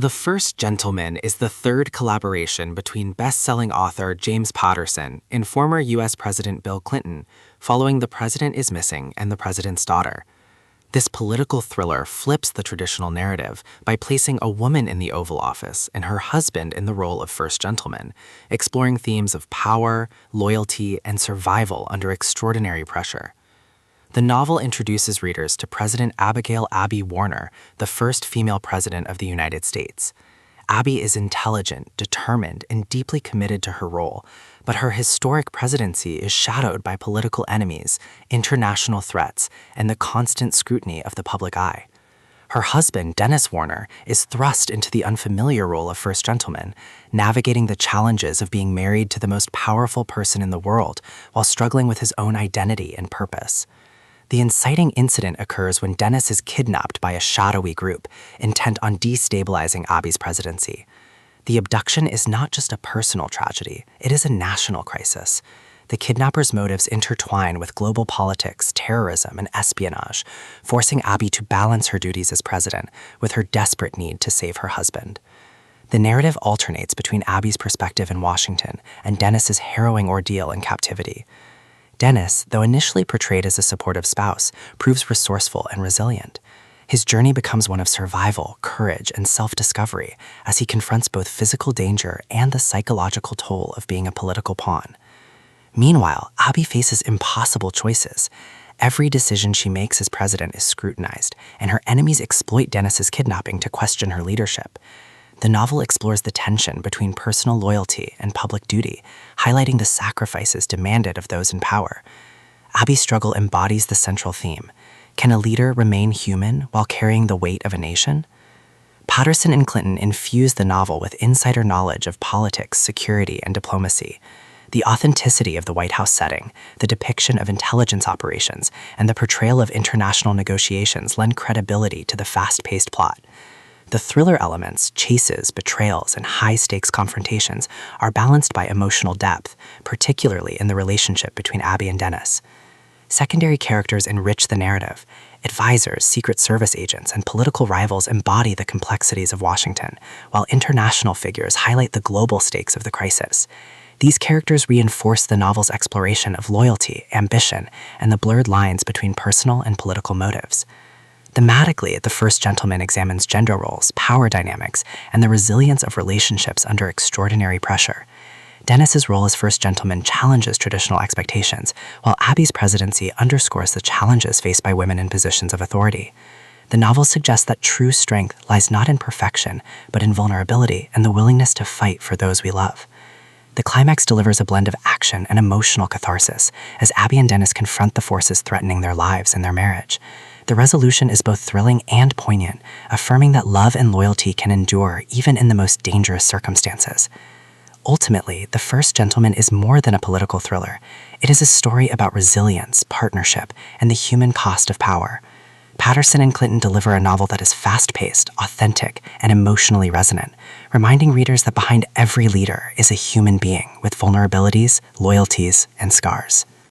The First Gentleman is the third collaboration between best-selling author James Patterson and former U.S. President Bill Clinton, following The President is Missing and The President's Daughter. This political thriller flips the traditional narrative by placing a woman in the Oval Office and her husband in the role of First Gentleman, exploring themes of power, loyalty, and survival under extraordinary pressure. The novel introduces readers to President Abigail "Abby" Warner, the first female president of the United States. Abby is intelligent, determined, and deeply committed to her role, but her historic presidency is shadowed by political enemies, international threats, and the constant scrutiny of the public eye. Her husband, Dennis Warner, is thrust into the unfamiliar role of First Gentleman, navigating the challenges of being married to the most powerful person in the world while struggling with his own identity and purpose. The inciting incident occurs when Dennis is kidnapped by a shadowy group intent on destabilizing Abby's presidency. The abduction is not just a personal tragedy, it is a national crisis. The kidnapper's motives intertwine with global politics, terrorism, and espionage, forcing Abby to balance her duties as president with her desperate need to save her husband. The narrative alternates between Abby's perspective in Washington and Dennis's harrowing ordeal in captivity. Dennis, though initially portrayed as a supportive spouse, proves resourceful and resilient. His journey becomes one of survival, courage, and self-discovery as he confronts both physical danger and the psychological toll of being a political pawn. Meanwhile, Abby faces impossible choices. Every decision she makes as president is scrutinized, and her enemies exploit Dennis's kidnapping to question her leadership. The novel explores the tension between personal loyalty and public duty, highlighting the sacrifices demanded of those in power. Abby's struggle embodies the central theme. Can a leader remain human while carrying the weight of a nation? Patterson and Clinton infuse the novel with insider knowledge of politics, security, and diplomacy. The authenticity of the White House setting, the depiction of intelligence operations, and the portrayal of international negotiations lend credibility to the fast-paced plot. The thriller elements, chases, betrayals, and high-stakes confrontations are balanced by emotional depth, particularly in the relationship between Abby and Dennis. Secondary characters enrich the narrative. Advisors, Secret Service agents, and political rivals embody the complexities of Washington, while international figures highlight the global stakes of the crisis. These characters reinforce the novel's exploration of loyalty, ambition, and the blurred lines between personal and political motives. Thematically, The First Gentleman examines gender roles, power dynamics, and the resilience of relationships under extraordinary pressure. Dennis's role as First Gentleman challenges traditional expectations, while Abby's presidency underscores the challenges faced by women in positions of authority. The novel suggests that true strength lies not in perfection, but in vulnerability and the willingness to fight for those we love. The climax delivers a blend of action and emotional catharsis, as Abby and Dennis confront the forces threatening their lives and their marriage. The resolution is both thrilling and poignant, affirming that love and loyalty can endure even in the most dangerous circumstances. Ultimately, The First Gentleman is more than a political thriller. It is a story about resilience, partnership, and the human cost of power. Patterson and Clinton deliver a novel that is fast-paced, authentic, and emotionally resonant, reminding readers that behind every leader is a human being with vulnerabilities, loyalties, and scars.